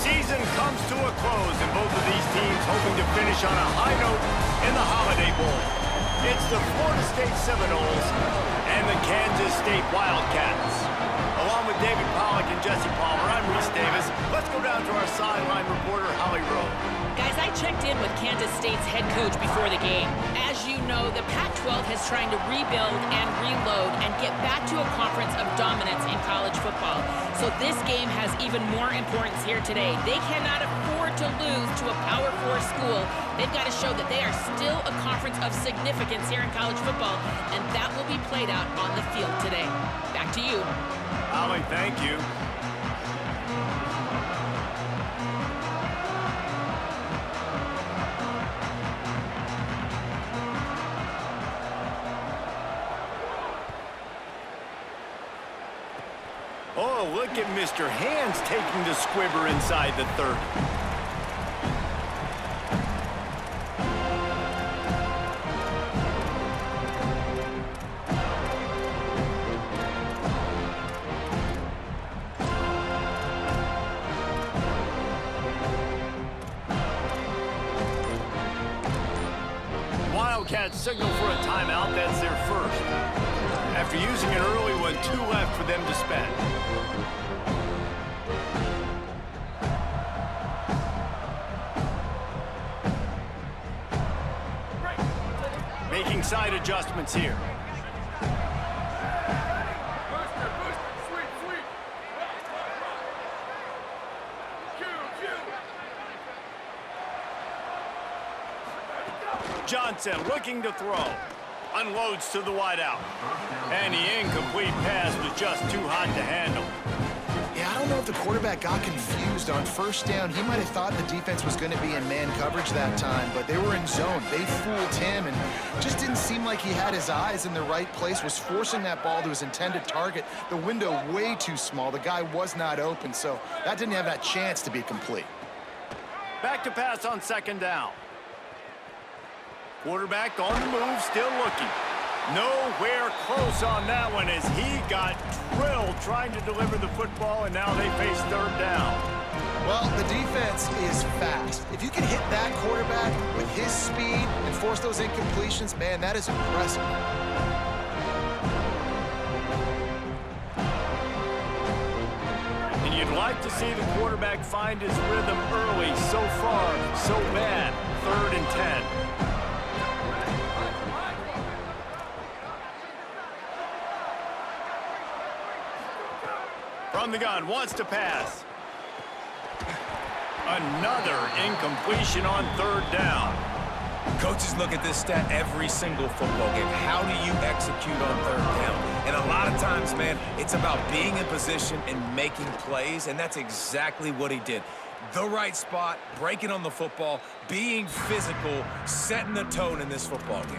season comes to a close, and both of these teams hoping to finish on a high note in the Holiday Bowl. It's the Florida State Seminoles and the Kansas State Wildcats. Along with David Pollack and Jesse Palmer, I'm Reese Davis. Let's go down to our sideline reporter, Holly Rowe. Guys, I checked in with Kansas State's head coach before the game. As you know, the Pac-12 has trying to rebuild and reload and get back to a conference of dominance in college football. So this game has even more importance here today. They cannot afford to lose to a Power 4 school. They've got to show that they are still a conference of significance here in college football, and that will be played out on the field today. Back to you. Holly, thank you. Oh, look at Mr. Hands taking the squibber inside the 30. Wildcats signal for a timeout. That's their first. After using an early one, 2 left for them to spend. Making side adjustments here. Johnson looking to throw. Unloads to the wideout. And the incomplete pass was just too hot to handle. Yeah, I don't know if the quarterback got confused on first down. He might have thought the defense was going to be in man coverage that time, but they were in zone. They fooled him and just didn't seem like he had his eyes in the right place, was forcing that ball to his intended target. The window way too small. The guy was not open, so that didn't have that chance to be complete. Back to pass on second down. Quarterback on the move, still looking. Nowhere close on that one as he got drilled trying to deliver the football, and now they face third down. Well, the defense is fast. If you can hit that quarterback with his speed and force those incompletions, man, that is impressive. And you'd like to see the quarterback find his rhythm early. So far, so bad. 3rd and 10. From the gun, wants to pass. Another incompletion on 3rd down. Coaches look at this stat every single football game. How do you execute on 3rd down? And a lot of times, man, it's about being in position and making plays, and that's exactly what he did. The right spot, breaking on the football, being physical, setting the tone in this football game.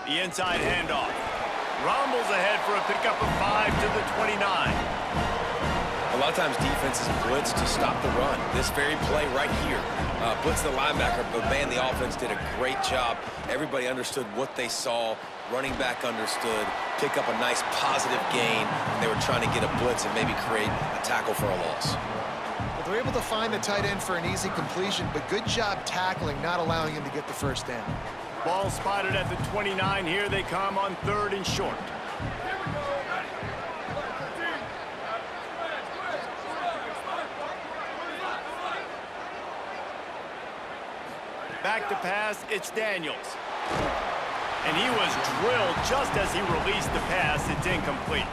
The inside handoff. Rumbles ahead for a pickup of 5 to the 29. A lot of times defenses blitz to stop the run. This very play right here, blitz the linebacker, but man, the offense did a great job. Everybody understood what they saw. Running back understood. Pick up a nice positive gain, and they were trying to get a blitz and maybe create a tackle for a loss. Well, they're able to find the tight end for an easy completion, but good job tackling, not allowing him to get the first down. Ball spotted at the 29. Here they come on 3rd and short. Back to pass, it's Daniels. And he was drilled just as he released the pass. It's incomplete.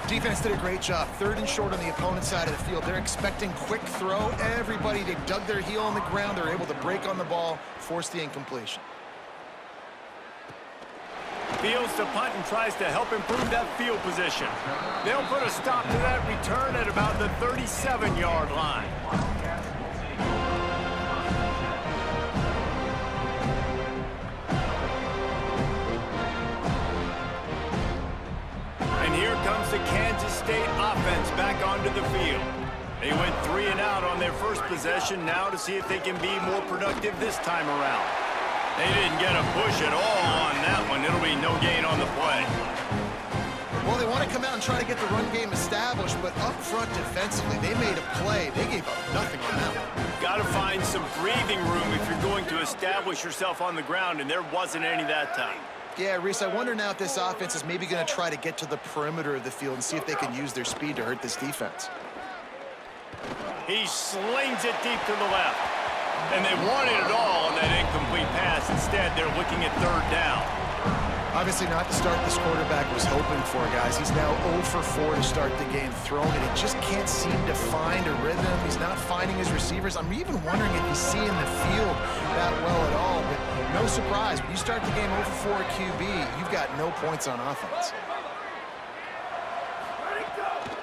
Defense did a great job. 3rd and short on the opponent's side of the field. They're expecting quick throw. Everybody, they dug their heel on the ground. They're able to break on the ball, force the incompletion. Fields to punt and tries to help improve that field position. They'll put a stop to that return at about the 37-yard line. And here comes the Kansas State offense back onto the field. They went 3 and out on their first possession, now to see if they can be more productive this time around. They didn't get a push at all on that one. It'll be no gain on the play. Well, they want to come out and try to get the run game established, but up front defensively, they made a play. They gave up nothing on that one. Got to find some breathing room if you're going to establish yourself on the ground, and there wasn't any that time. Yeah, Reese, I wonder now if this offense is maybe going to try to get to the perimeter of the field and see if they can use their speed to hurt this defense. He slings it deep to the left. And they wanted it all on that incomplete pass. Instead, they're looking at 3rd down. Obviously not the start this quarterback was hoping for, guys. He's now 0 for 4 to start the game throwing it. He just can't seem to find a rhythm. He's not finding his receivers. I'm even wondering if he's seeing the field that well at all. But no surprise, when you start the game 0 for 4 QB, you've got no points on offense.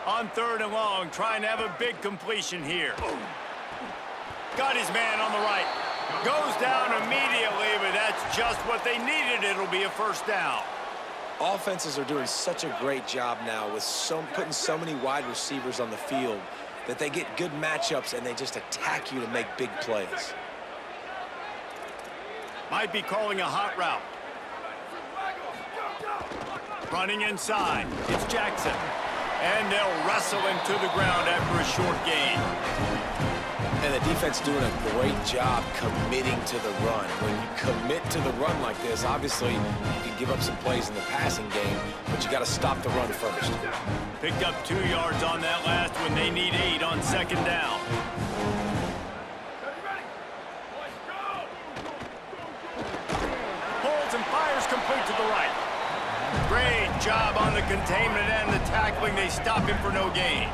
On 3rd and long, trying to have a big completion here. Got his man on the right. Goes down immediately, but that's just what they needed. It'll be a 1st down. Offenses are doing such a great job now with putting so many wide receivers on the field that they get good matchups and they just attack you to make big plays. Might be calling a hot route. Running inside. It's Jackson. And they'll wrestle him to the ground after a short gain. And the defense doing a great job committing to the run. When you commit to the run like this, obviously you can give up some plays in the passing game, but you got to stop the run first. Picked up 2 yards on that last when they need 8 on 2nd down. Pulls and fires complete to the right. Great job on the containment and the tackling. They stop him for no gain.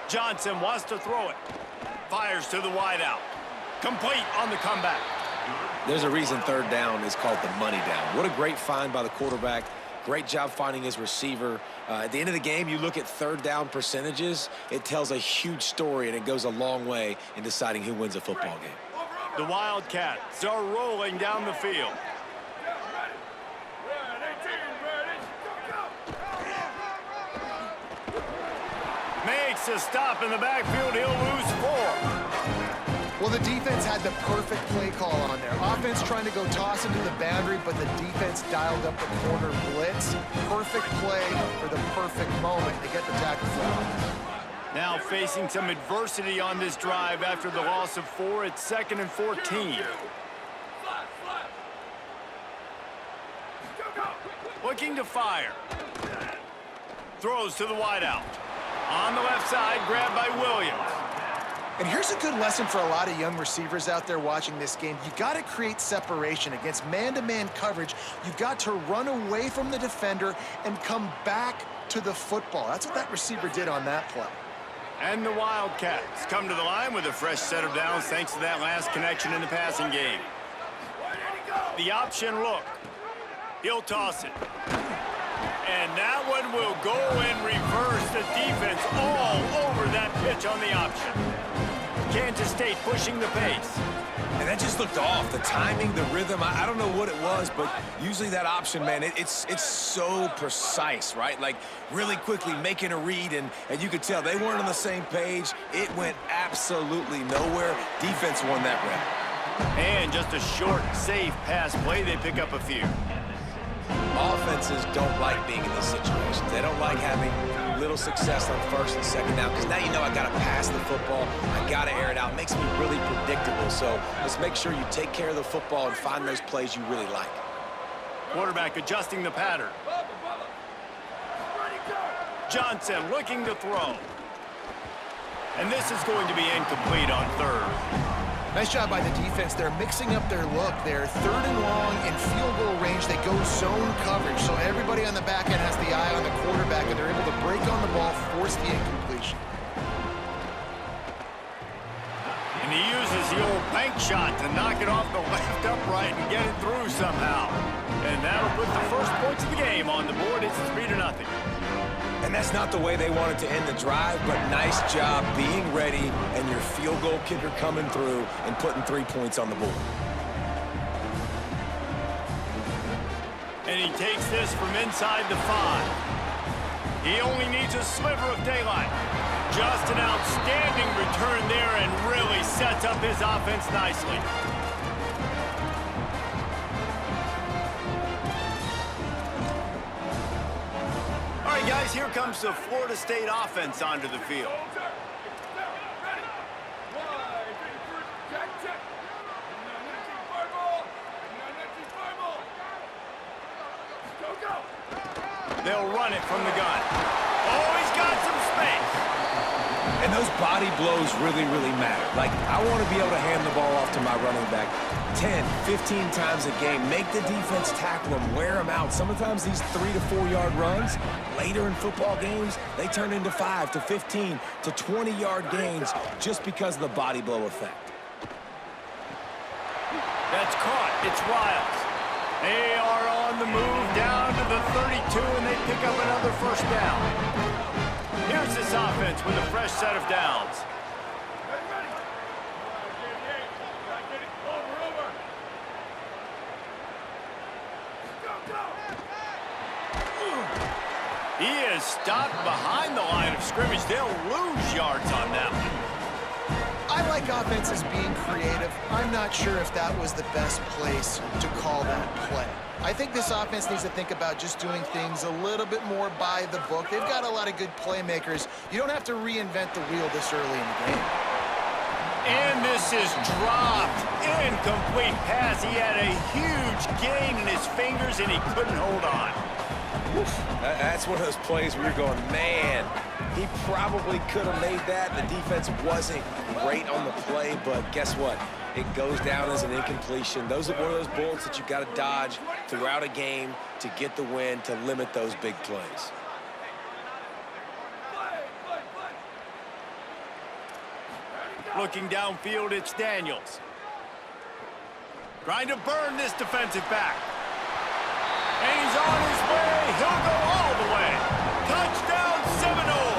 Johnson wants to throw it. Fires to the wideout. Complete on the comeback. There's a reason 3rd down is called the money down. What a great find by the quarterback. Great job finding his receiver. At the end of the game, you look at 3rd down percentages. It tells a huge story, and it goes a long way in deciding who wins a football game. The Wildcats are rolling down the field. Makes a stop in the backfield. He'll lose 4. Well, the defense had the perfect play call on there. Offense trying to go toss into the boundary, but the defense dialed up the corner blitz. Perfect play for the perfect moment to get the tackle foul. Now facing some adversity on this drive after the loss of 4. It's 2nd and 14. Looking to fire. Throws to the wideout. On the left side, grabbed by Williams. And here's a good lesson for a lot of young receivers out there watching this game. You got to create separation against man-to-man coverage. You've got to run away from the defender and come back to the football. That's what that receiver did on that play. And the Wildcats come to the line with a fresh set of downs thanks to that last connection in the passing game. The option look. He'll toss it. And that one will go in reverse. The defense all over that pitch on the option. Kansas State pushing the pace. And that just looked off. The timing, the rhythm, I don't know what it was, but usually that option, man, it's so precise, right? Like really quickly making a read, and you could tell they weren't on the same page. It went absolutely nowhere. Defense won that round. And just a short, safe pass play. They pick up a few. Offenses don't like being in these situations. They don't like having little success on 1st and 2nd down, because now you know I got to pass the football. I got to air it out. It makes me really predictable. So let's make sure you take care of the football and find those plays you really like. Quarterback adjusting the pattern. Johnson looking to throw. And this is going to be incomplete on 3rd. Nice job by the defense. They're mixing up their look. They're 3rd and long in field goal range. They go zone coverage. So everybody on the back end has the eye on the quarterback, and they're able to break on the ball, force the incompletion. And he uses the old bank shot to knock it off the left upright and get it through somehow. And that'll put the first points of the game on the board. It's 3-0. And And that's not the way they wanted to end the drive, but nice job being ready and your field goal kicker coming through and putting 3 points on the board. And he takes this from inside the 5. He only needs a sliver of daylight. Just an outstanding return there and really sets up his offense nicely. All right, guys, here comes the Florida State offense onto the field. They'll run it from the gun. Oh, he's got some space. And those body blows really, really matter. Like, I want to be able to hand the ball off to my running back 10, 15 times a game. Make the defense tackle them, wear them out. Sometimes these 3 to 4 yard runs, later in football games, they turn into 5 to 15 to 20 yard gains just because of the body blow effect. That's caught. It's Riles. They are on the move down to the 32, and they pick up another first down. Here's this offense with a fresh set of downs. He is stopped behind the line of scrimmage. They'll lose yards on that one. I like offenses being creative. I'm not sure if that was the best place to call that play. I think this offense needs to think about just doing things a little bit more by the book. They've got a lot of good playmakers. You don't have to reinvent the wheel this early in the game. And this is dropped. Incomplete pass. He had a huge gain in his fingers, and he couldn't hold on. That's one of those plays where you're going, man, he probably could have made that. The defense wasn't great on the play, but guess what? It goes down as an incompletion. Those are one of those bullets that you got to dodge throughout a game to get the win, to limit those big plays. Looking downfield, it's Daniels. Trying to burn this defensive back. And he's on his way. He'll go all the way. Touchdown, Seminoles.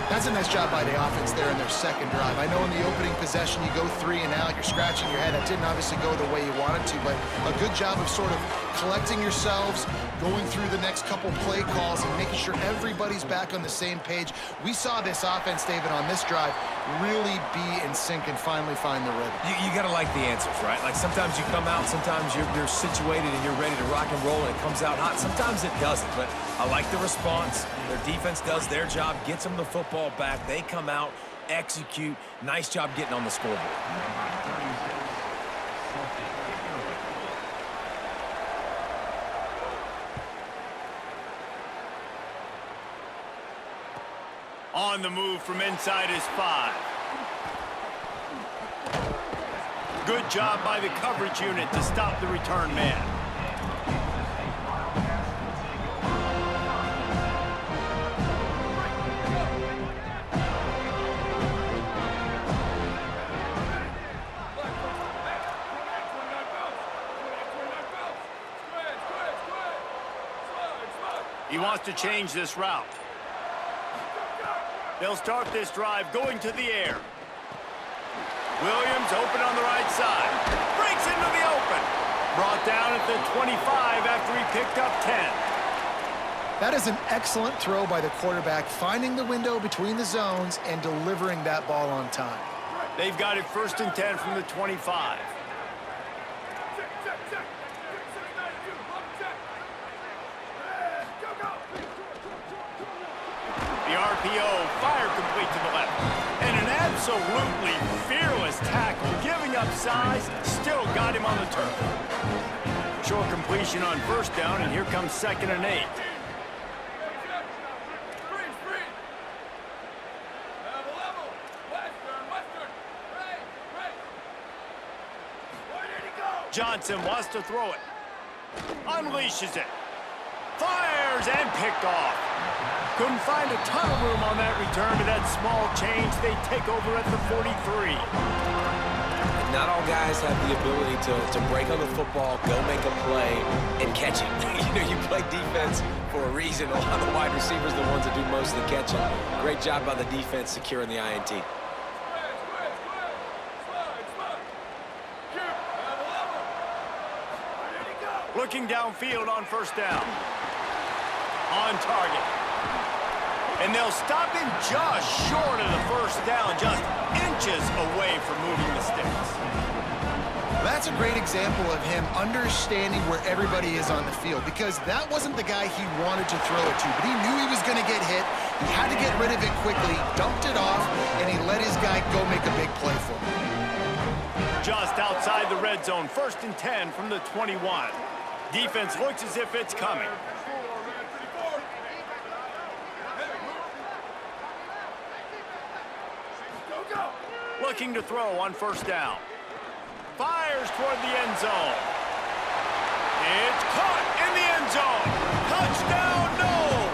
That's a nice job by the offense there in their second drive. I know in the opening possession you go 3 and out, you're scratching your head. That didn't obviously go the way you wanted to, but a good job of sort of collecting yourselves, going through the next couple play calls and making sure everybody's back on the same page. We saw this offense, David, on this drive really be in sync and finally find the rhythm. You got to like the answers, right? Like sometimes you come out, sometimes you're situated and you're ready to rock and roll and it comes out hot. Sometimes it doesn't, but I like the response. Their defense does their job, gets them the football back. They come out, execute. Nice job getting on the scoreboard. On the move from inside his 5. Good job by the coverage unit to stop the return man. He wants to change this route. They'll start this drive going to the air. Williams open on the right side. Breaks into the open. Brought down at the 25 after he picked up 10. That is an excellent throw by the quarterback, finding the window between the zones and delivering that ball on time. They've got it 1st and 10 from the 25. The RPO, fire complete to the left. And an absolutely fearless tackle, giving up size, still got him on the turf. Short completion on 1st down, and here comes 2nd and 8. Johnson wants to throw it. Unleashes it. Fires and picked off. Couldn't find a ton of room on that return to that small change. They take over at the 43. Not all guys have the ability to break on the football, go make a play, and catch it. You play defense for a reason. A lot of the wide receivers are the ones that do most of the catching. Great job by the defense securing the INT. Looking downfield on first down. On target. And they'll stop him just short of the first down, just inches away from moving the sticks. That's a great example of him understanding where everybody is on the field, because that wasn't the guy he wanted to throw it to, but he knew he was going to get hit. He had to get rid of it quickly, dumped it off, and he let his guy go make a big play for him. Just outside the red zone, 1st and 10 from the 21. Defense looks as if it's coming. Looking to throw on first down. Fires toward the end zone. It's caught in the end zone. Touchdown, Knowles!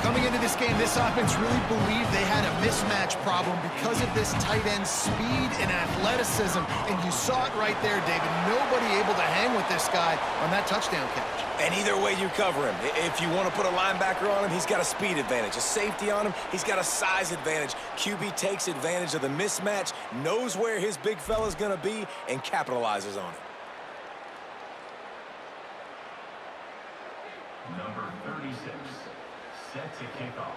Coming into this game, this offense really believed they had a mismatch problem because of this tight end speed and athleticism. And you saw it right there, David. Nobody able to hang with this guy on that touchdown catch. And either way you cover him. If you want to put a linebacker on him, he's got a speed advantage. A safety on him, he's got a size advantage. QB takes advantage of the mismatch, knows where his big fella's going to be, and capitalizes on it. Number 36, set to kick off.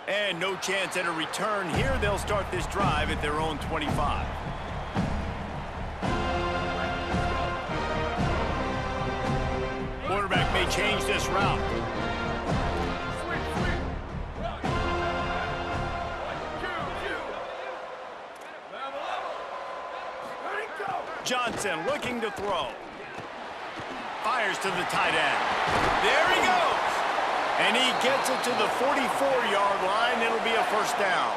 And no chance at a return here. They'll start this drive at their own 25. Quarterback may change this route. Johnson looking to throw. Fires to the tight end. There he goes. And he gets it to the 44-yard line. It'll be a first down.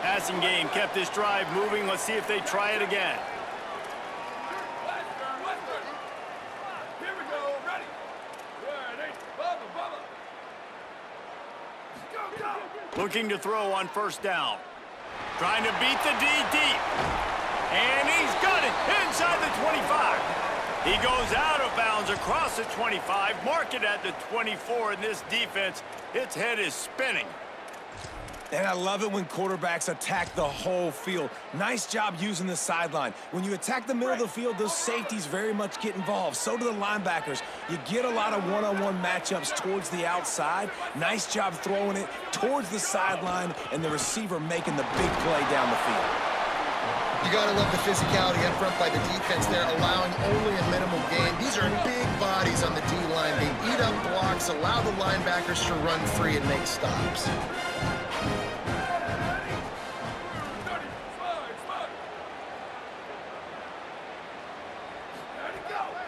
Passing game kept this drive moving. Let's see if they try it again. Looking to throw on first down. Trying to beat the D deep. And he's got it inside the 25. He goes out of bounds across the 25, mark it at the 24, and this defense, its head is spinning. And I love it when quarterbacks attack the whole field. Nice job using the sideline. When you attack the middle of the field, those safeties very much get involved. So do the linebackers. You get a lot of one-on-one matchups towards the outside. Nice job throwing it towards the sideline, and the receiver making the big play down the field. You got to love the physicality up front by the defense there, allowing only a minimal gain. These are big bodies on the D-line. They eat up blocks, allow the linebackers to run free and make stops.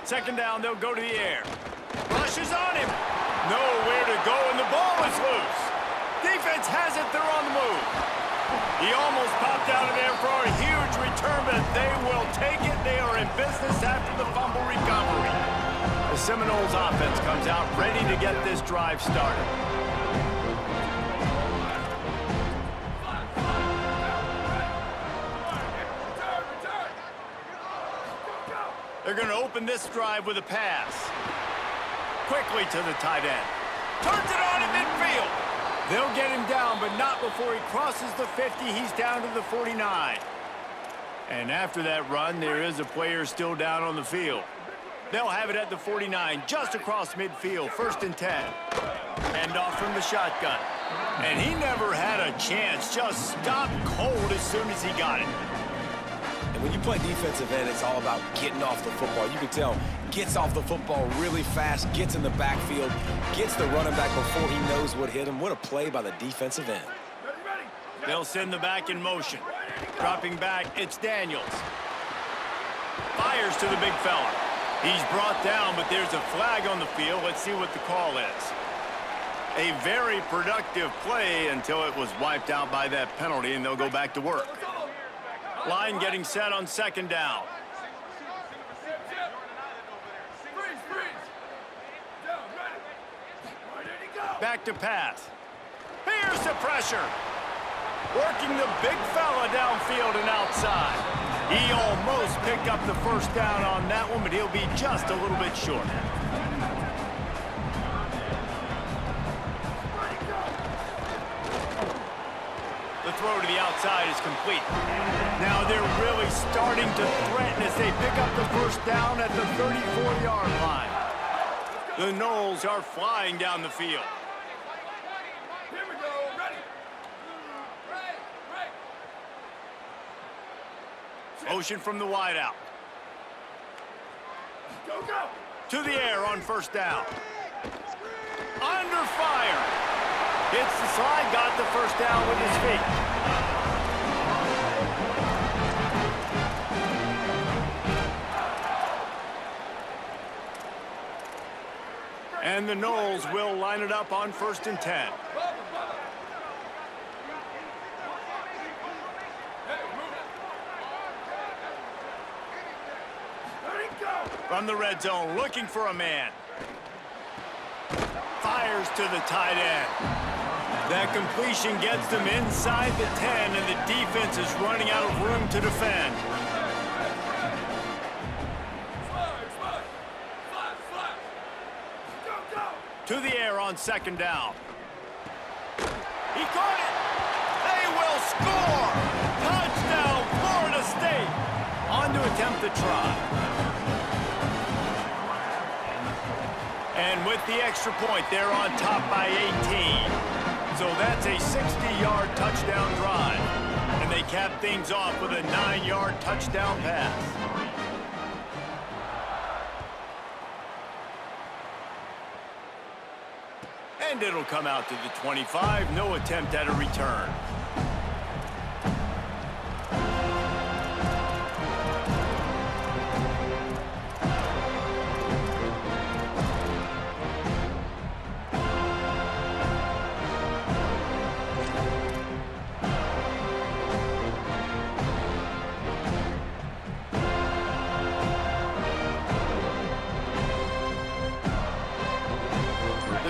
Second down, they'll go to the air. Rushes on him. Nowhere to go, and the ball is loose. Defense has it. They're on the move. He almost popped out of there for a huge return, but they will take it. They are in business after the fumble recovery. The Seminoles offense comes out ready to get this drive started. They're going to open this drive with a pass. Quickly to the tight end. Turns it on in midfield. They'll get him down, but not before he crosses the 50. He's down to the 49. And after that run, there is a player still down on the field. They'll have it at the 49, just across midfield, 1st and 10. Hand off from the shotgun. And he never had a chance, just stopped cold as soon as he got it. And when you play defensive end, it's all about getting off the football. You can tell, gets off the football really fast, gets in the backfield, gets the running back before he knows what hit him. What a play by the defensive end. They'll send the back in motion. Dropping back, it's Daniels. Fires to the big fella. He's brought down, but there's a flag on the field. Let's see what the call is. A very productive play until it was wiped out by that penalty, and they'll go back to work. Line getting set on 2nd down. Back to pass. Here's the pressure. Working the big fella downfield and outside. He almost picked up the first down on that one, but he'll be just a little bit short. The throw to the outside is complete. Now they're really starting to threaten as they pick up the first down at the 34-yard line. The Noles are flying down the field. Here we go, ready. Motion from the wideout. Go, go. To the air on first down. Under fire. Hits the slide, got the first down with his feet. And the Noles will line it up on 1st and 10. From the red zone, looking for a man. Fires to the tight end. That completion gets them inside the 10, and the defense is running out of room to defend. To the air on 2nd down. He caught it. They will score. Touchdown, Florida State. On to attempt the try. And with the extra point, they're on top by 18. So that's a 60-yard touchdown drive. And they cap things off with a 9-yard touchdown pass. And it'll come out to the 25. No attempt at a return.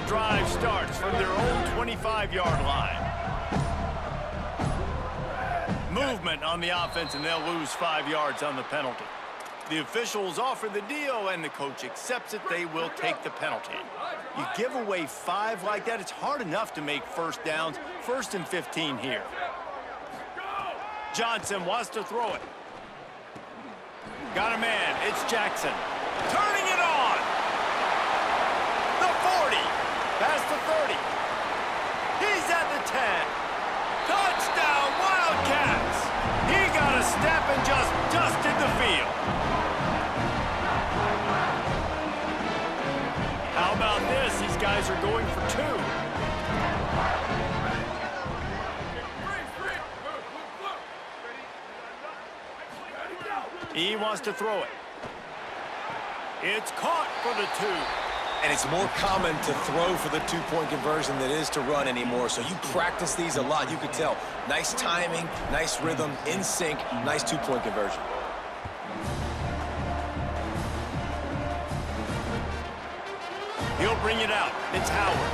Drive starts from their own 25-yard line. Movement on the offense, and they'll lose 5 yards on the penalty. The officials offer the deal, and the coach accepts it. They will take the penalty. You give away 5 like that, it's hard enough to make first downs. 1st and 15 here. Johnson wants to throw it. Got a man. It's Jackson. Turning it on. The 40. Past the 30. He's at the 10. Touchdown, Wildcats! He got a step and just dusted the field. How about this? These guys are going for 2. He wants to throw it. It's caught for the 2. And it's more common to throw for the 2-point conversion than it is to run anymore. So you practice these a lot. You can tell. Nice timing, nice rhythm, in sync, nice 2-point conversion. He'll bring it out. It's Howard.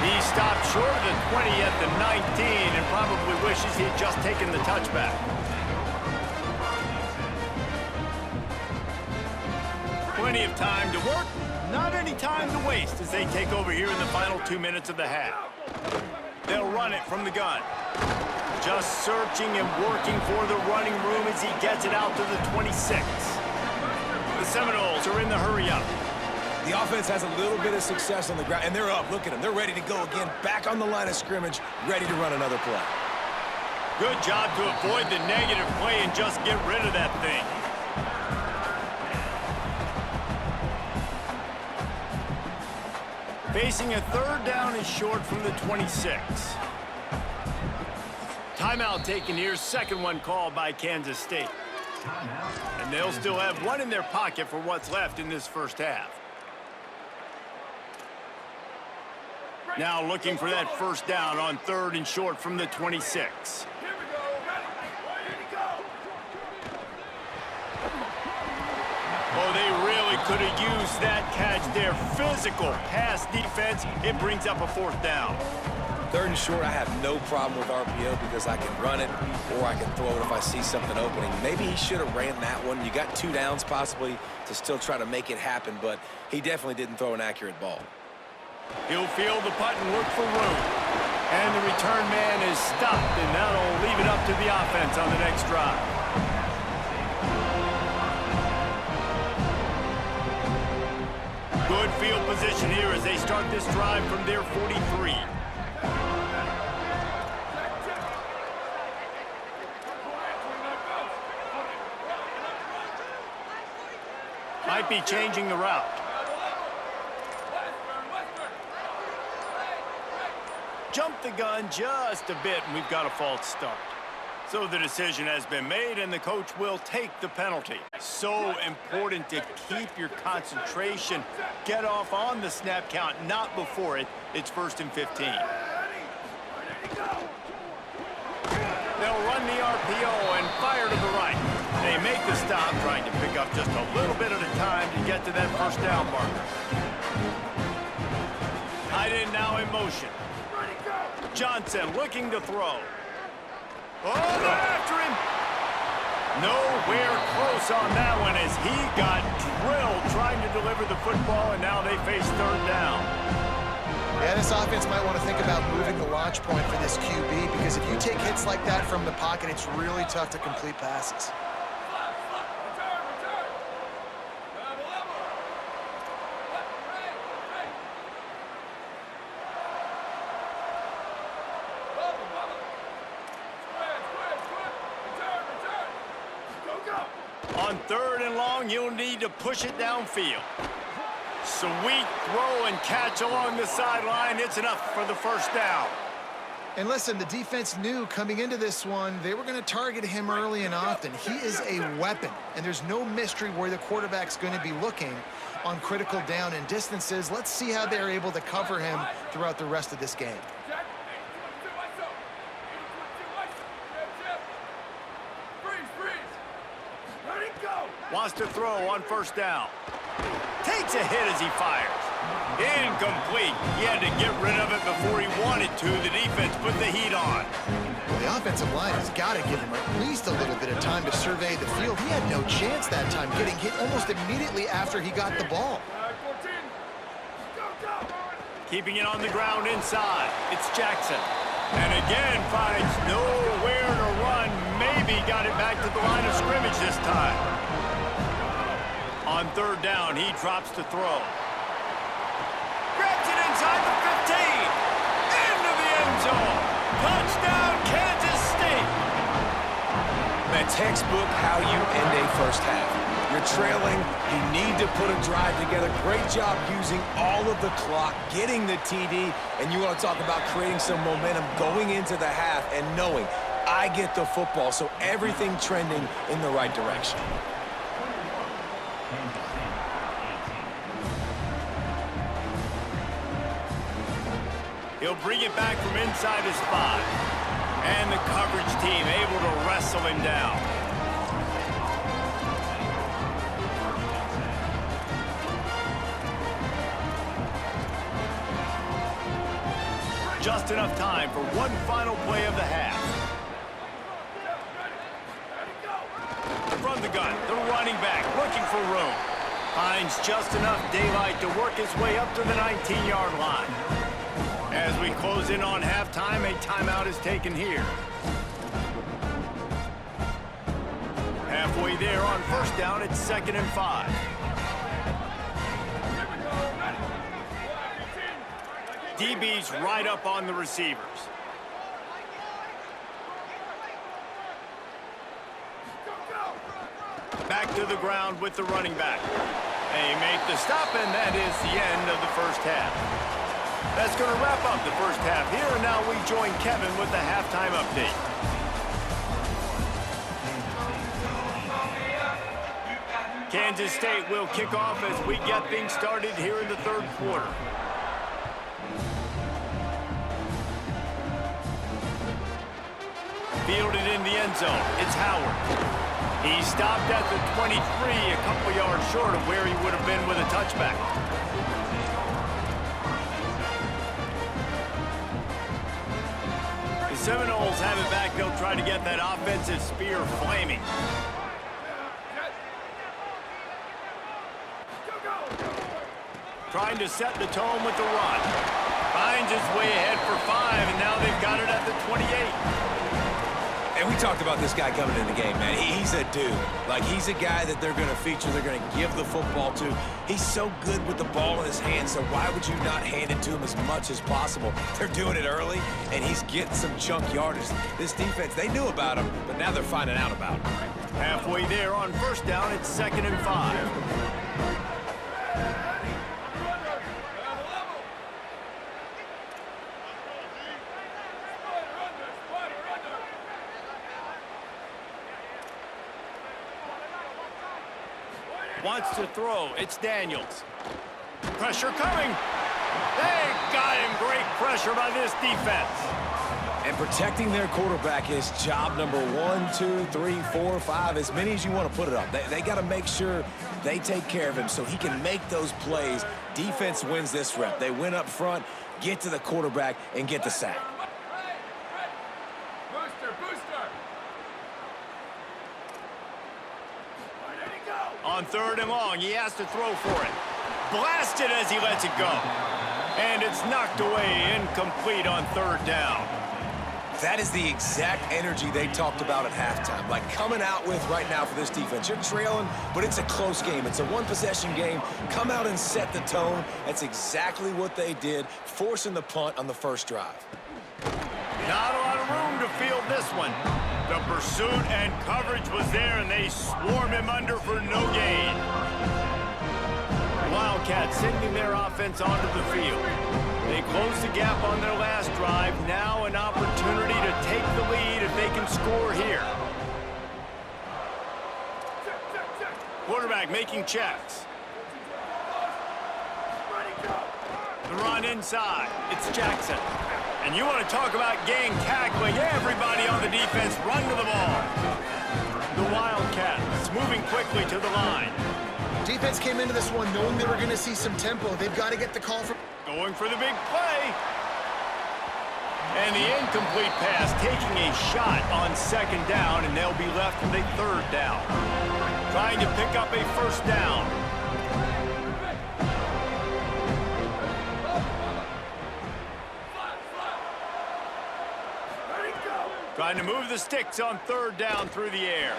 He stopped short of the 20 at the 19 and probably wishes he had just taken the touchback. Plenty of time to work, not any time to waste as they take over here in the final 2 minutes of the half. They'll run it from the gun. Just searching and working for the running room as he gets it out to the 26. The Seminoles are in the hurry-up. The offense has a little bit of success on the ground, and they're up. Look at them. They're ready to go again, back on the line of scrimmage, ready to run another play. Good job to avoid the negative play and just get rid of that thing. Facing a 3rd down and short from the 26. Timeout taken here, 2nd one called by Kansas State. And they'll still have 1 in their pocket for what's left in this first half. Now looking for that first down on 3rd and short from the 26. Oh, they really could have used that catch there. Physical pass defense. It brings up a 4th down. 3rd and short, I have no problem with RPO because I can run it or I can throw it if I see something opening. Maybe he should have ran that one. You got 2 downs possibly to still try to make it happen, but he definitely didn't throw an accurate ball. He'll field the punt and look for room. And the return man is stopped, and that'll leave it up to the offense on the next drive. Good field position here as they start this drive from their 43. Might be changing the route. Jumped the gun just a bit, and we've got a false start. So the decision has been made, and the coach will take the penalty. So important to keep your concentration. Get off on the snap count, not before it. It's 1st and 15. They'll run the RPO and fire to the right. They make the stop, trying to pick up just a little bit at a time to get to that 1st down marker. Tight end now in motion. Johnson looking to throw. Oh, they're after him. Nowhere close on that one as he got drilled trying to deliver the football, and now they face 3rd down. Yeah, this offense might want to think about moving the launch point for this QB, because if you take hits like that from the pocket, it's really tough to complete passes. On 3rd and long, you'll need to push it downfield. Sweet throw and catch along the sideline. It's enough for the 1st down. And listen, the defense knew coming into this one, they were going to target him early and often. He is a weapon, and there's no mystery where the quarterback's going to be looking on critical down and distances. Let's see how they're able to cover him throughout the rest of this game. Wants to throw on 1st down. Takes a hit as he fires. Incomplete. He had to get rid of it before he wanted to. The defense put the heat on. Well, the offensive line has got to give him at least a little bit of time to survey the field. He had no chance that time, getting hit almost immediately after he got the ball. Keeping it on the ground inside. It's Jackson. And again finds nowhere to run. Maybe got it back to the line of scrimmage this time. On 3rd down, he drops to throw. Grabs it inside the 15. Into the end zone. Touchdown, Kansas State. Man, textbook how you end a 1st half. You're trailing. You need to put a drive together. Great job using all of the clock, getting the TD, and you want to talk about creating some momentum going into the half and knowing I get the football, so everything trending in the right direction. He'll bring it back from inside his 5. And the coverage team able to wrestle him down. Just enough time for one final play of the half. From the gun, the running back looking for room. Finds just enough daylight to work his way up to the 19-yard line. As we close in on halftime, a timeout is taken here. Halfway there on 1st down, it's 2nd and 5. DB's right up on the receivers. Back to the ground with the running back. They make the stop, and that is the end of the 1st half. That's going to wrap up the 1st half here, and now we join Kevin with the halftime update. Kansas State will kick off as we get things started here in the 3rd quarter. Fielded in the end zone. It's Howard. He stopped at the 23, a couple yards short of where he would have been with a touchback. The Seminoles have it back. They'll try to get that offensive spear flaming. Trying to set the tone with the run. Finds his way ahead for 5, and now they've got it at the 28. And we talked about this guy coming in the game, man. He's a dude. Like, he's a guy that they're going to feature, they're going to give the football to. He's so good with the ball in his hands, so why would you not hand it to him as much as possible? They're doing it early, and he's getting some chunk yardage. This defense, they knew about him, but now they're finding out about him. Halfway there on first down, it's 2nd and 5. Wants to throw. It's Daniels. Pressure coming. They got him. Great pressure by this defense. And protecting their quarterback is job number 1, 2, 3, 4, 5, as many as you want to put it up. They got to make sure they take care of him so he can make those plays. Defense wins this rep. They win up front, get to the quarterback, and get the sack. On 3rd and long, he has to throw for it. Blasted as he lets it go. And it's knocked away, incomplete on 3rd down. That is the exact energy they talked about at halftime. Like coming out with right now for this defense. You're trailing, but it's a close game. It's a one-possession game. Come out and set the tone. That's exactly what they did, forcing the punt on the first drive. Not a lot of room to field this one. The pursuit and coverage was there, and they swarm him under for no gain. Wildcats sending their offense onto the field. They close the gap on their last drive. Now an opportunity to take the lead if they can score here. Quarterback making checks. The run inside. It's Jackson. And you want to talk about gang tackling. Everybody on the defense run to the ball. The Wildcats moving quickly to the line. Defense came into this one knowing they were going to see some tempo. They've got to get the call from... Going for the big play. And the incomplete pass taking a shot on 2nd down, and they'll be left with a 3rd down. Trying to pick up a 1st down. Trying to move the sticks on 3rd down through the air.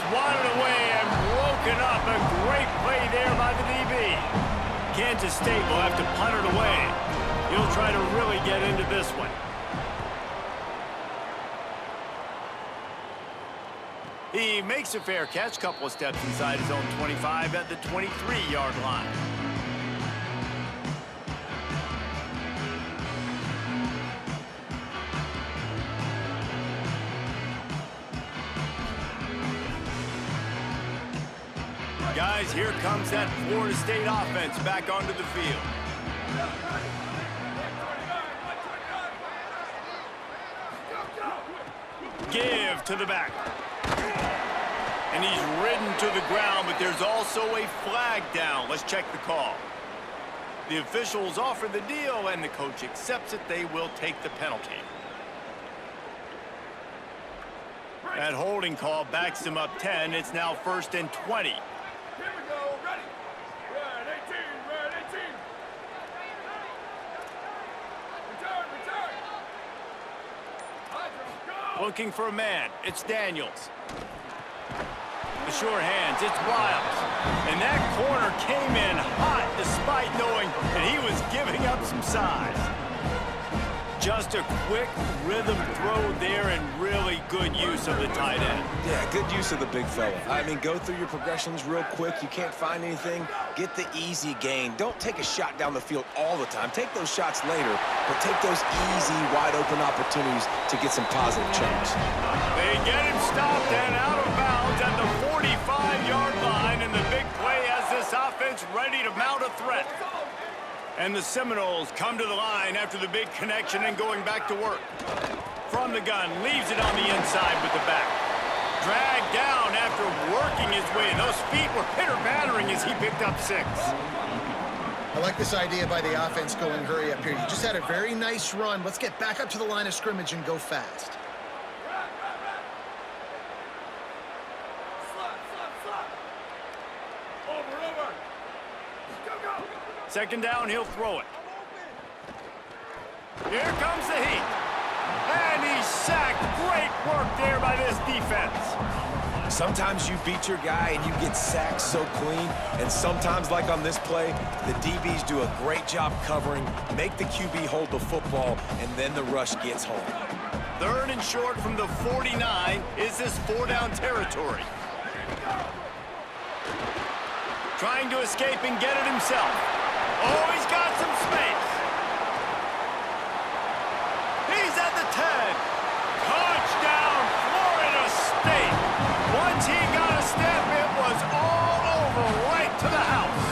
Swatted away and broken up. A great play there by the DB. Kansas State will have to punt it away. He'll try to really get into this one. He makes a fair catch, couple of steps inside his own 25 at the 23-yard line. Guys, here comes that Florida State offense back onto the field. Give to the back. And he's ridden to the ground, but there's also a flag down. Let's check the call. The officials offer the deal, and the coach accepts it. They will take the penalty. That holding call backs him up 10. It's now 1st and 20. Here we go, ready. Red 18, red 18. Return. Hydro, go. Looking for a man. It's Daniels. The short hands. It's Wiles. And that corner came in hot despite knowing that he was giving up some size. Just a quick rhythm throw there and really good use of the tight end. Yeah, good use of the big fella. I mean, go through your progressions real quick. You can't find anything. Get the easy gain. Don't take a shot down the field all the time. Take those shots later, but take those easy, wide-open opportunities to get some positive chunks. They get him stopped and out of bounds at the 45-yard line, and the big play has this offense ready to mount a threat. And the Seminoles come to the line after the big connection and going back to work. From the gun, leaves it on the inside with the back. Dragged down after working his way. Those feet were pitter-pattering as he picked up 6. I like this idea by the offense going hurry up here. You just had a very nice run. Let's get back up to the line of scrimmage and go fast. Over. Go. Second down, he'll throw it. Here comes the heat. And he's sacked. Great work there by this defense. Sometimes you beat your guy and you get sacked so clean, and sometimes, like on this play, the DBs do a great job covering, make the QB hold the football, and then the rush gets home. 3rd and short from the 49 is this 4-down territory. Trying to escape and get it himself. Oh, he's got some space. He's at the 10. Touchdown, Florida State. Once he got a step, it was all over right to the house.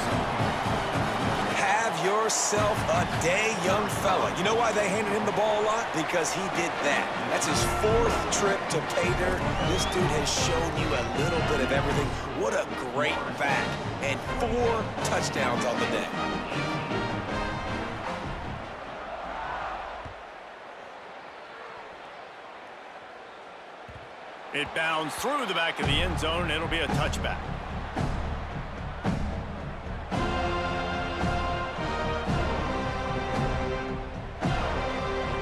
Have yourself a day, young fella. You know why they handed him the ball a lot? Because he did that. That's his 4th trip to pay dirt. This dude has shown you a little bit of everything. What a great back. And 4 touchdowns on the day. It bounds through the back of the end zone, and it'll be a touchback.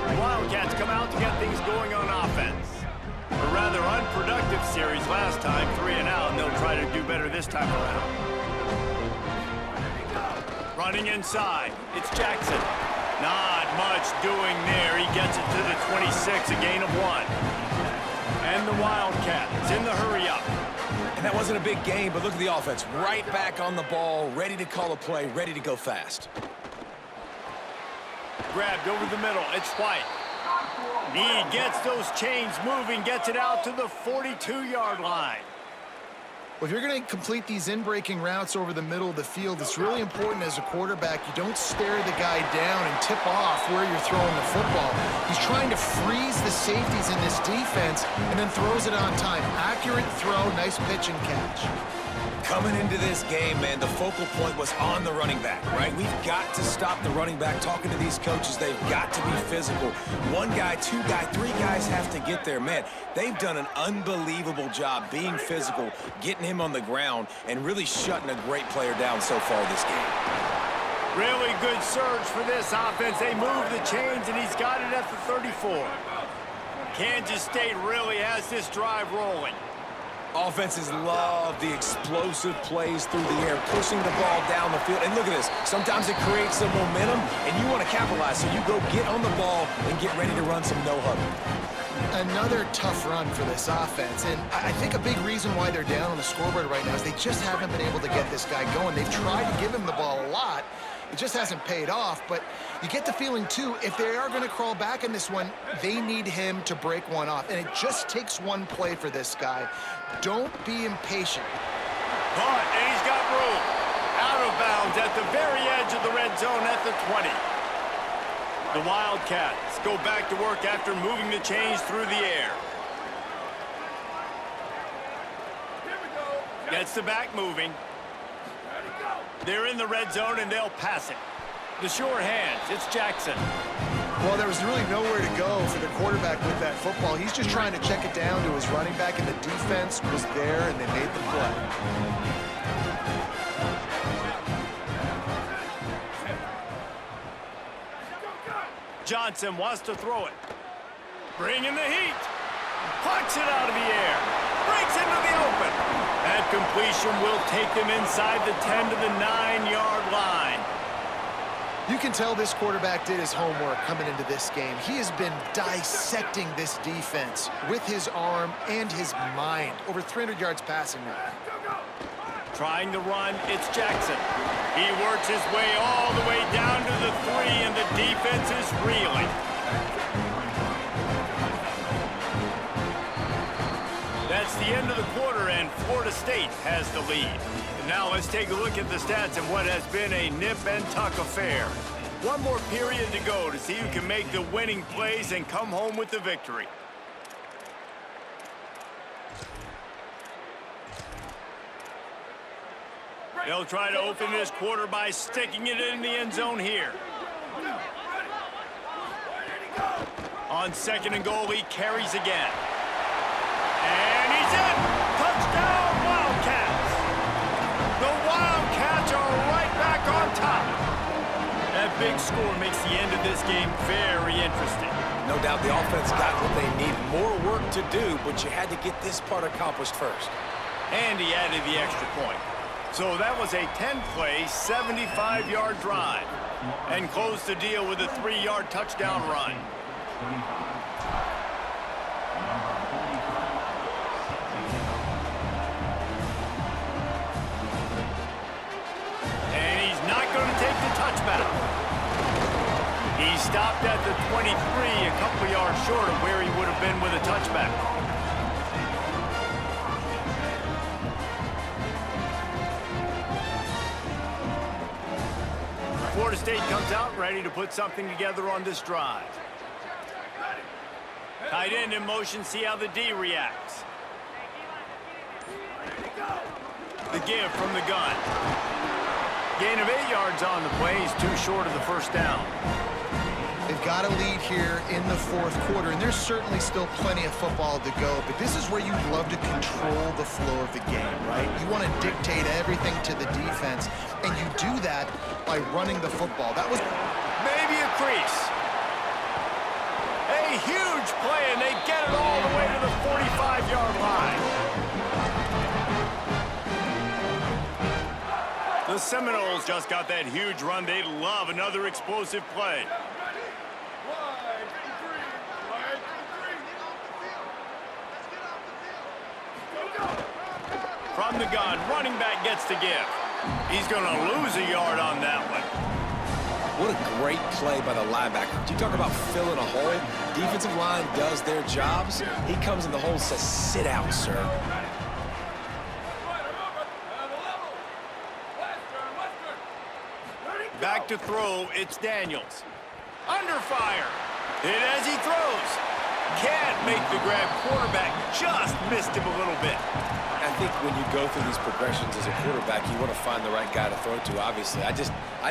The Wildcats come out to get things going on offense. A rather unproductive series last time, 3 and out, and they'll try to do better this time around. Running inside, it's Jackson. Not much doing there. He gets it to the 26, a gain of 1. And the Wildcats in the hurry-up. And that wasn't a big game, but look at the offense. Right back on the ball, ready to call a play, ready to go fast. Grabbed over the middle. It's White. He gets those chains moving, gets it out to the 42-yard line. Well, if you're going to complete these in-breaking routes over the middle of the field, it's really important as a quarterback you don't stare the guy down and tip off where you're throwing the football. He's trying to freeze the safeties in this defense and then throws it on time. Accurate throw, nice pitch and catch. Coming into this game, man, the focal point was on the running back, right? We've got to stop the running back. Talking to these coaches, they've got to be physical. 1 guy, 2 guy, 3 guys have to get there. Man, they've done an unbelievable job being physical, getting him on the ground, and really shutting a great player down so far this game. Really good surge for this offense. They move the chains, and he's got it at the 34. Kansas State really has this drive rolling. Offenses love the explosive plays through the air, pushing the ball down the field. And look at this. Sometimes it creates some momentum, and you want to capitalize. So you go get on the ball and get ready to run some no-huddle. Another tough run for this offense. And I think a big reason why they're down on the scoreboard right now is they just haven't been able to get this guy going. They've tried to give him the ball a lot. It just hasn't paid off, but you get the feeling, too, if they are going to crawl back in this one, they need him to break one off. And it just takes one play for this guy. Don't be impatient. Caught, and he's got room. Out of bounds at the very edge of the red zone at the 20. The Wildcats go back to work after moving the chains through the air. Gets the back moving. They're in the red zone, and they'll pass it. The sure hands, it's Jackson. Well, there was really nowhere to go for the quarterback with that football. He's just trying to check it down to his running back, and the defense was there, and they made the play. Johnson wants to throw it. Bringing the heat. Pucks it out of the air. Breaks into the open. That completion will take them inside the 10 to the 9-yard line. You can tell this quarterback did his homework coming into this game. He has been dissecting this defense with his arm and his mind. Over 300 yards passing now. Trying to run, it's Jackson. He works his way all the way down to the 3, and the defense is reeling. That's the end of the quarter, and Florida State has the lead. And now let's take a look at the stats of what has been a nip-and-tuck affair. One more period to go to see who can make the winning plays and come home with the victory. They'll try to open this quarter by sticking it in the end zone here. On 2nd and goal, he carries again. And he's in! Touchdown, Wildcats! The Wildcats are right back on top. That big score makes the end of this game very interesting. No doubt the offense got what they need. More work to do, but you had to get this part accomplished first. And he added the extra point. So that was a 10-play, 75-yard drive. And closed the deal with a 3-yard touchdown run. And he's not going to take the touchback. He stopped at the 23, a couple yards short of where he would have been with a touchback. Florida State comes out ready to put something together on this drive. Tight end in motion, see how the D reacts. The give from the gun. Gain of 8 yards on the play. He's too short of the first down. They've got a lead here in the 4th quarter, and there's certainly still plenty of football to go, but this is where you'd love to control the flow of the game, right? You want to dictate everything to the defense, and you do that by running the football. That was maybe a crease. A huge play, and they get it all the way to the 45-yard line. The Seminoles just got that huge run. They love another explosive play. From the gun, running back gets the give. He's going to lose a yard on that one. What a great play by the linebacker. You talk about filling a hole. Defensive line does their jobs. He comes in the hole and says, sit out, sir. Back to throw, it's Daniels. Under fire. Hit as he throws. Can't make the grab. Quarterback just missed him a little bit. I think when you go through these progressions as a quarterback, you want to find the right guy to throw to, obviously. I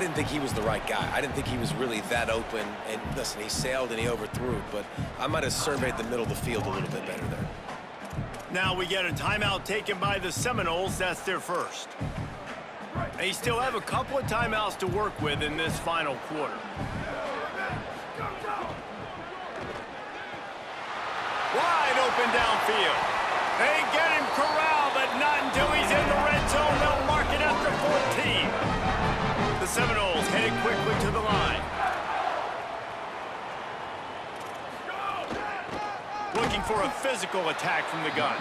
didn't think he was the right guy. I didn't think he was really that open. And listen, he sailed and he overthrew, but I might have surveyed the middle of the field a little bit better there. Now we get a timeout taken by the Seminoles. That's their first. They still have a couple of timeouts to work with in this final quarter. Wide open downfield. They get him corralled, but not until he's in the red zone. They'll mark it at the 14. The Seminoles headed quickly to the line. Looking for a physical attack from the gun.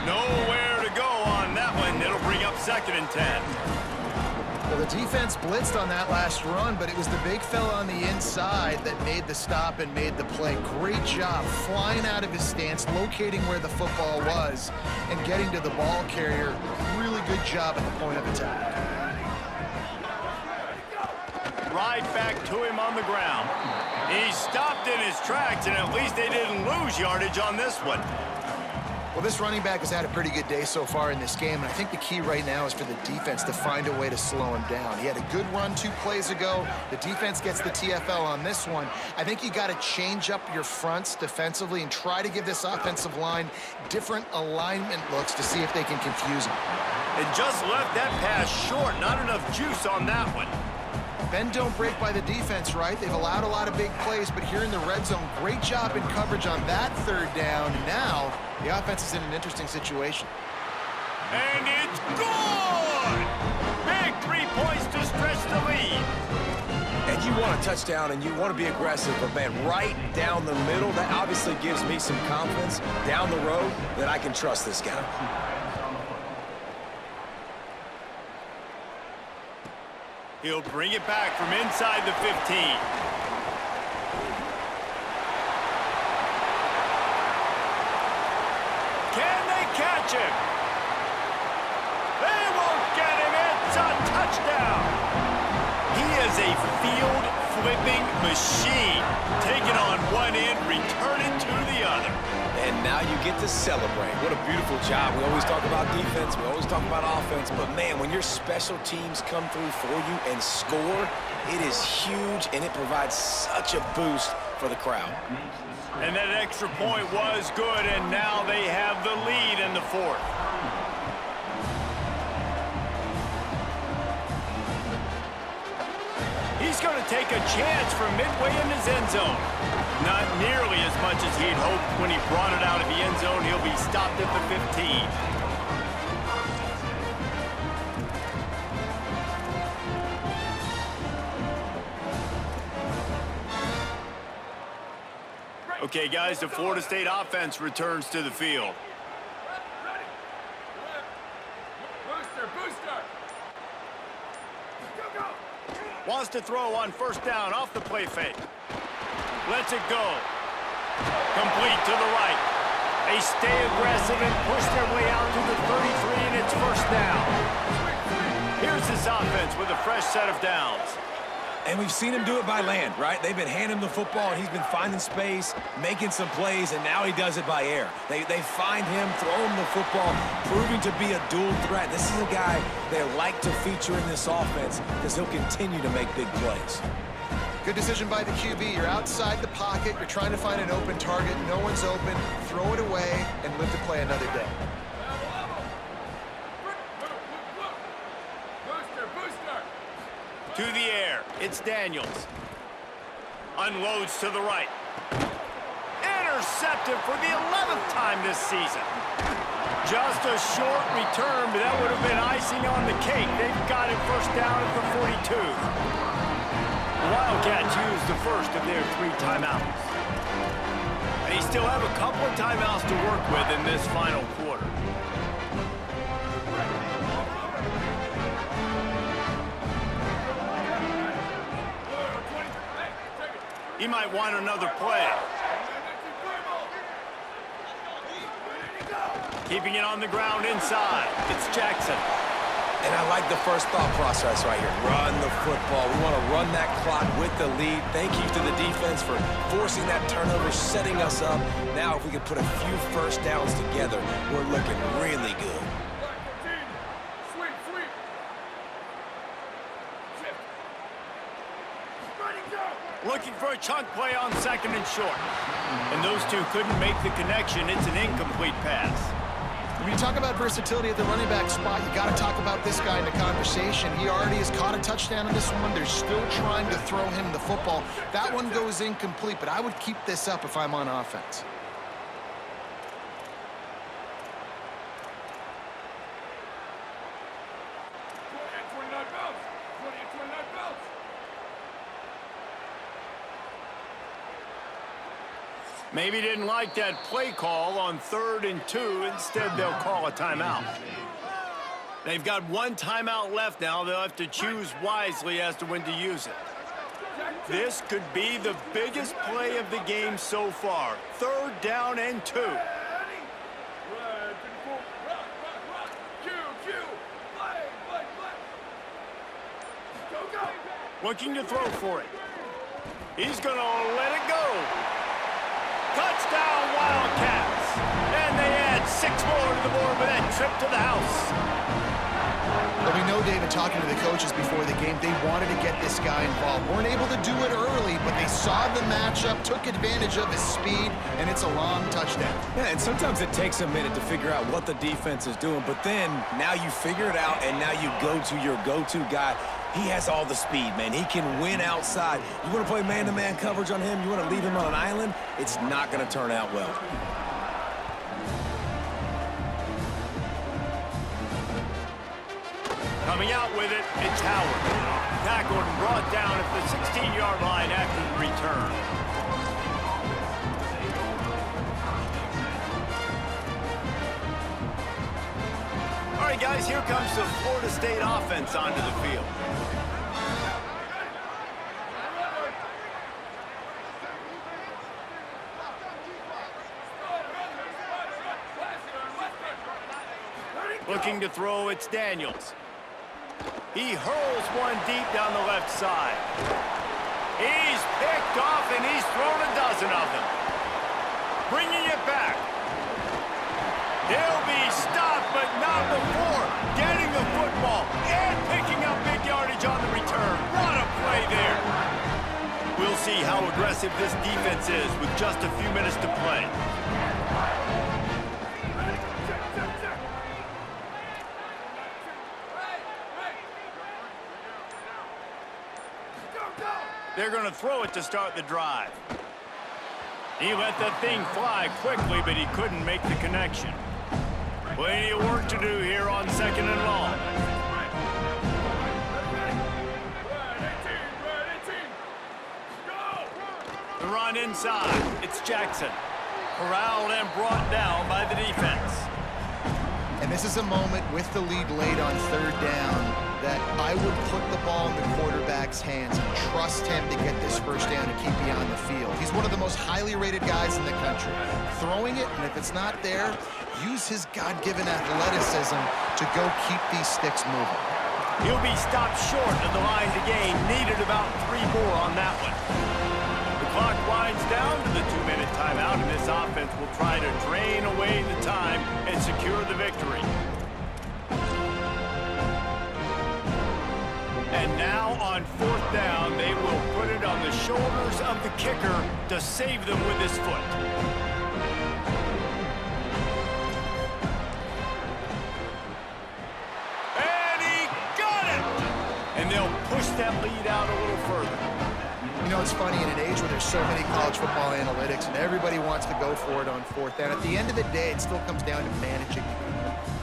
Nowhere to go on that one. It'll bring up 2nd and 10. Well, the defense blitzed on that last run, but it was the big fella on the inside that made the stop and made the play. Great job flying out of his stance, locating where the football was, and getting to the ball carrier. Really good job at the point of attack. Right back to him on the ground. He stopped in his tracks, and at least they didn't lose yardage on this one. Well, this running back has had a pretty good day so far in this game, and I think the key right now is for the defense to find a way to slow him down. He had a good run 2 plays ago. The defense gets the TFL on this one. I think you got to change up your fronts defensively and try to give this offensive line different alignment looks to see if they can confuse him. And just left that pass short. Not enough juice on that one. Bend don't break by the defense, right? They've allowed a lot of big plays, but here in the red zone, great job in coverage on that 3rd down. And now the offense is in an interesting situation. And it's good! Big 3 points to stretch the lead. And you want a touchdown and you want to be aggressive, but man, right down the middle, that obviously gives me some confidence down the road that I can trust this guy. He'll bring it back from inside the 15. Can they catch him? They won't get him. It's a touchdown. He is a field flipping machine. Taking on one end, return it to the other. And now you get to celebrate. What a beautiful job. We always talk about defense. We always talk about offense. But, man, when your special teams come through for you and score, it is huge, and it provides such a boost for the crowd. And that extra point was good, and now they have the lead in the fourth. He's going to take a chance from midway in his end zone. Not nearly as much as he'd hoped when he brought it out of the end zone. He'll be stopped at the 15. Okay, guys, the Florida State offense returns to the field. Ready. Booster, booster. Go, go. Wants to throw on first down off the play fake. Lets it go. Complete to the right. They stay aggressive and push their way out to the 33, and it's first down. Here's this offense with a fresh set of downs. And we've seen him do it by land, right? They've been handing him the football, and he's been finding space, making some plays, and now he does it by air. They find him, throw him the football, proving to be a dual threat. This is a guy they like to feature in this offense because he'll continue to make big plays. Good decision by the QB. You're outside the pocket. You're trying to find an open target. No one's open. Throw it away and live to play another day. Booster, booster. To the air, it's Daniels. Unloads to the right. Intercepted for the 11th time this season. Just a short return, but that would have been icing on the cake. They've got it first down at the 42. The Wildcats used the first of their 3 timeouts. They still have a couple of timeouts to work with in this final quarter. He might want another play. Keeping it on the ground inside. It's Jackson. And I like the first thought process right here. Run the football. We want to run that clock with the lead. Thank you to the defense for forcing that turnover, setting us up. Now if we can put a few first downs together, we're looking really good. Sweep, sweep. Shift. Running down. Looking for a chunk play on second and short. And those two couldn't make the connection. It's an incomplete pass. When you talk about versatility at the running back spot, you got to talk about this guy in the conversation. He already has caught a touchdown in this one. They're still trying to throw him the football. That one goes incomplete, but I would keep this up if I'm on offense. Maybe didn't like that play call on 3rd and 2. Instead, they'll call a timeout. They've got 1 timeout left now. They'll have to choose wisely as to when to use it. This could be the biggest play of the game so far. 3rd down and 2. Looking to throw for it. He's going to let it go. Touchdown, Wildcats! And they add 6 more to the board with that trip to the house. But we know, David, talking to the coaches before the game, they wanted to get this guy involved. Weren't able to do it early, but they saw the matchup, took advantage of his speed, and it's a long touchdown. Yeah, and sometimes it takes a minute to figure out what the defense is doing, but then now you figure it out, and now you go to your go-to guy. He has all the speed, man. He can win outside. You want to play man-to-man coverage on him? You want to leave him on an island? It's not going to turn out well. Coming out with it, it's Howard. Tackled and brought down at the 16-yard line after the return. All right, guys, here comes the Florida State offense onto the field. Looking to throw, it's Daniels. He hurls one deep down the left side. He's picked off, and he's thrown a dozen of them. Bringing it back. He'll be stopped, but not before getting the football and picking up big yardage on the return. What a play there. We'll see how aggressive this defense is with just a few minutes to play. They're going to throw it to start the drive. He let that thing fly quickly, but he couldn't make the connection. Plenty of work to do here on 2nd and long. The run inside. It's Jackson. Corralled and brought down by the defense. And this is a moment with the lead late on 3rd down that I would put the ball in the quarterback's hands and trust him to get this 1st down and keep me on the field. He's one of the most highly rated guys in the country. Throwing it, and if it's not there, use his God-given athleticism to go keep these sticks moving. He'll be stopped short of the line to gain. Needed about 3 more on that one. The clock winds down to the 2-minute timeout, and this offense will try to drain away the time and secure the victory. And now on 4th down, they will put it on the shoulders of the kicker to save them with his foot. And he got it! And they'll push that lead out a little further. You know, it's funny, in an age where there's so many college football analytics and everybody wants to go for it on 4th down, at the end of the day, it still comes down to managing.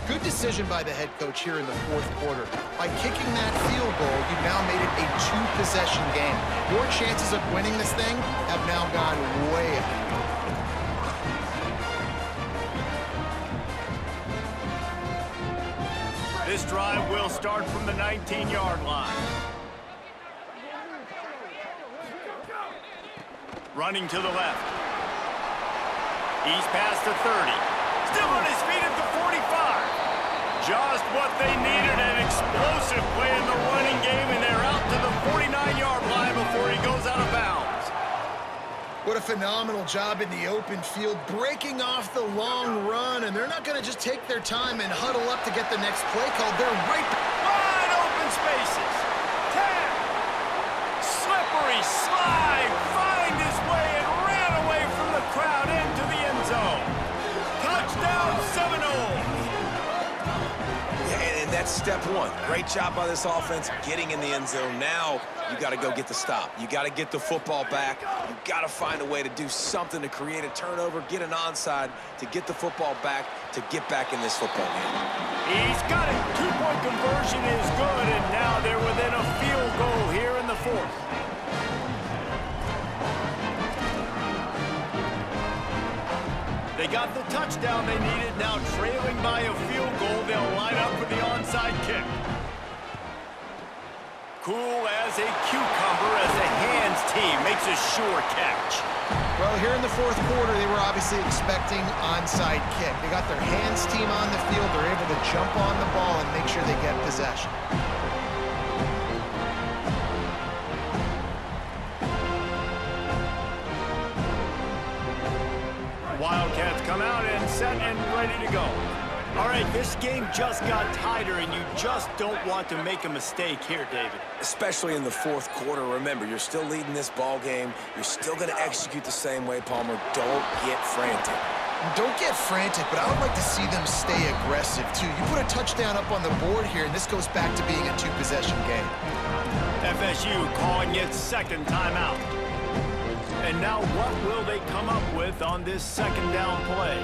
Good decision by the head coach here in the 4th quarter. By kicking that field goal, you've now made it a 2-possession game. Your chances of winning this thing have now gone way up. This drive will start from the 19-yard line. Running to the left. He's past the 30. Still on his feet at the 45. Just what they needed, an explosive play in the running game, and they're out to the 49-yard line before he goes out of bounds. What a phenomenal job in the open field, breaking off the long run, and they're not going to just take their time and huddle up to get the next play called. They're right wide open spaces. Tap. Slippery slide. Find his way and ran away from the crowd into the end zone. Touchdown Seminoles. And that's step one. Great job by this offense getting in the end zone. Now you got to go get the stop. You got to get the football back. You got to find a way to do something to create a turnover, get an onside, to get the football back, to get back in this football game. He's got it. 2-point conversion is good, and now they're within a field goal here in the 4th. They got the touchdown they needed. Now trailing by a field goal, they'll line up for the onside kick. Cool as a cucumber as the hands team makes a sure catch. Well, here in the 4th quarter, they were obviously expecting onside kick. They got their hands team on the field. They're able to jump on the ball and make sure they get possession. Wildcats come out and set and ready to go. All right, this game just got tighter, and you just don't want to make a mistake here, David. Especially in the 4th quarter. Remember, you're still leading this ball game. You're still going to execute the same way, Palmer. Don't get frantic. Don't get frantic, but I would like to see them stay aggressive, too. You put a touchdown up on the board here, and this goes back to being a 2-possession game. FSU calling its 2nd timeout. And now what will they come up with on this 2nd down play?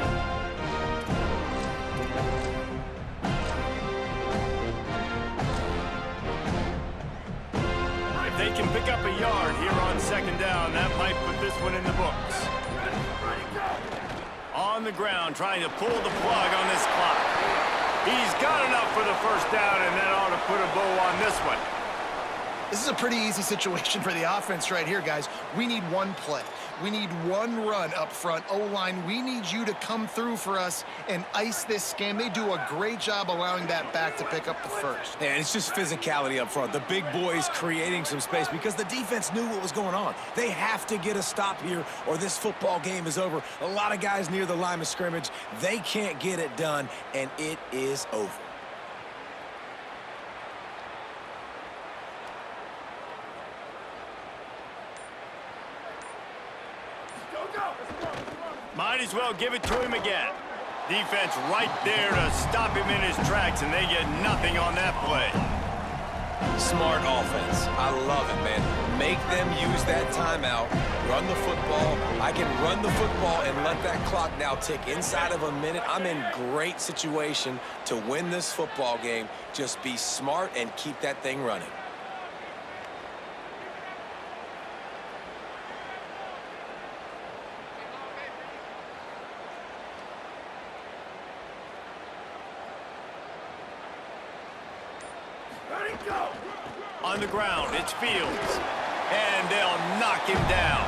If they can pick up a yard here on 2nd down, that might put this one in the books. On the ground, trying to pull the plug on this clock. He's got enough for the 1st down, and that ought to put a bow on this one. This is a pretty easy situation for the offense right here, guys. We need one play. We need one run up front. O-line, we need you to come through for us and ice this game. They do a great job allowing that back to pick up the first. And it's just physicality up front. The big boys creating some space because the defense knew what was going on. They have to get a stop here or this football game is over. A lot of guys near the line of scrimmage, they can't get it done, and it is over. Might as well give it to him again. Defense right there to stop him in his tracks, and they get nothing on that play. Smart offense. I love it, man. Make them use that timeout. Run the football. I can run the football and let that clock now tick inside of a minute. I'm in great situation to win this football game. Just be smart and keep that thing running. On the ground, it's Fields. And they'll knock him down.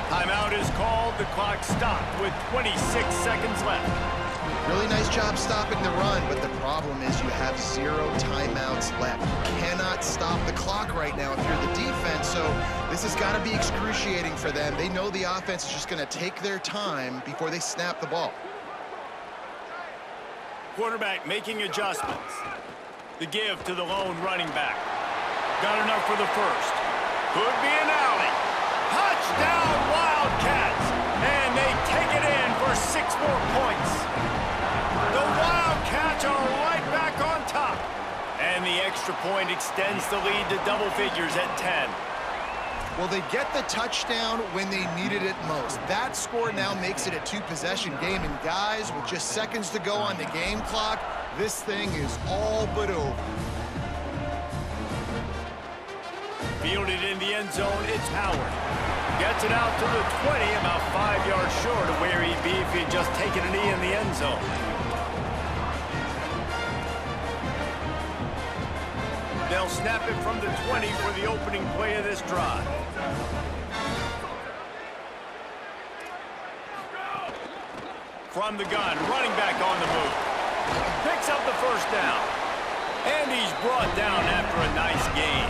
Timeout is called. The clock stopped with 26 seconds left. Really nice job stopping the run, but the problem is you have 0 timeouts left. You cannot stop the clock right now if you're the defense, so this has got to be excruciating for them. They know the offense is just going to take their time before they snap the ball. Quarterback making adjustments. The give to the lone running back. Got enough for the first. Could be an alley. Touchdown, Wildcats! And they take it in for 6 more points. The Wildcats are right back on top. And the extra point extends the lead to double figures at 10. Well, they get the touchdown when they needed it most. That score now makes it a 2-possession game. And guys, with just seconds to go on the game clock, this thing is all but over. Fielded in the end zone, it's Howard. Gets it out to the 20, about 5 yards short of where he'd be if he'd just taken a knee in the end zone. They'll snap it from the 20 for the opening play of this drive. From the gun, running back on the move. Picks up the first down. And he's brought down after a nice gain.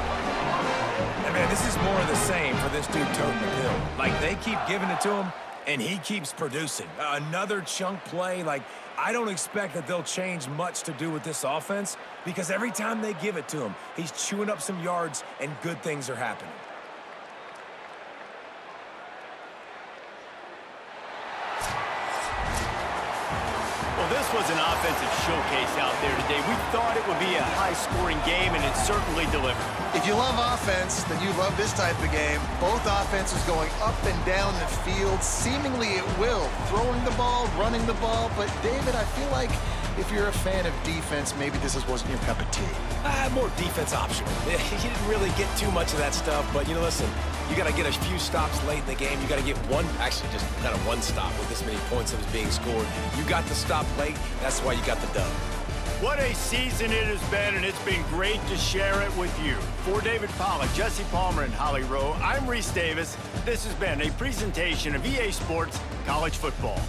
And man, this is more of the same for this dude toting the pill. Like, they keep giving it to him, and he keeps producing. Another chunk play. Like, I don't expect that they'll change much to do with this offense because every time they give it to him, he's chewing up some yards, and good things are happening. This was an offensive showcase out there today. We thought it would be a high-scoring game, and it certainly delivered. If you love offense, then you love this type of game. Both offenses going up and down the field, seemingly at will. Throwing the ball, running the ball. But, David, I feel like if you're a fan of defense, maybe this wasn't your cup of tea. More defense optional. You didn't really get too much of that stuff, but, listen, you got to get a few stops late in the game. You got to get actually just kind of one stop with this many points that was being scored. You got the stop late. That's why you got the dub. What a season it has been, and it's been great to share it with you. For David Pollack, Jesse Palmer, and Holly Rowe, I'm Reese Davis. This has been a presentation of EA Sports College Football.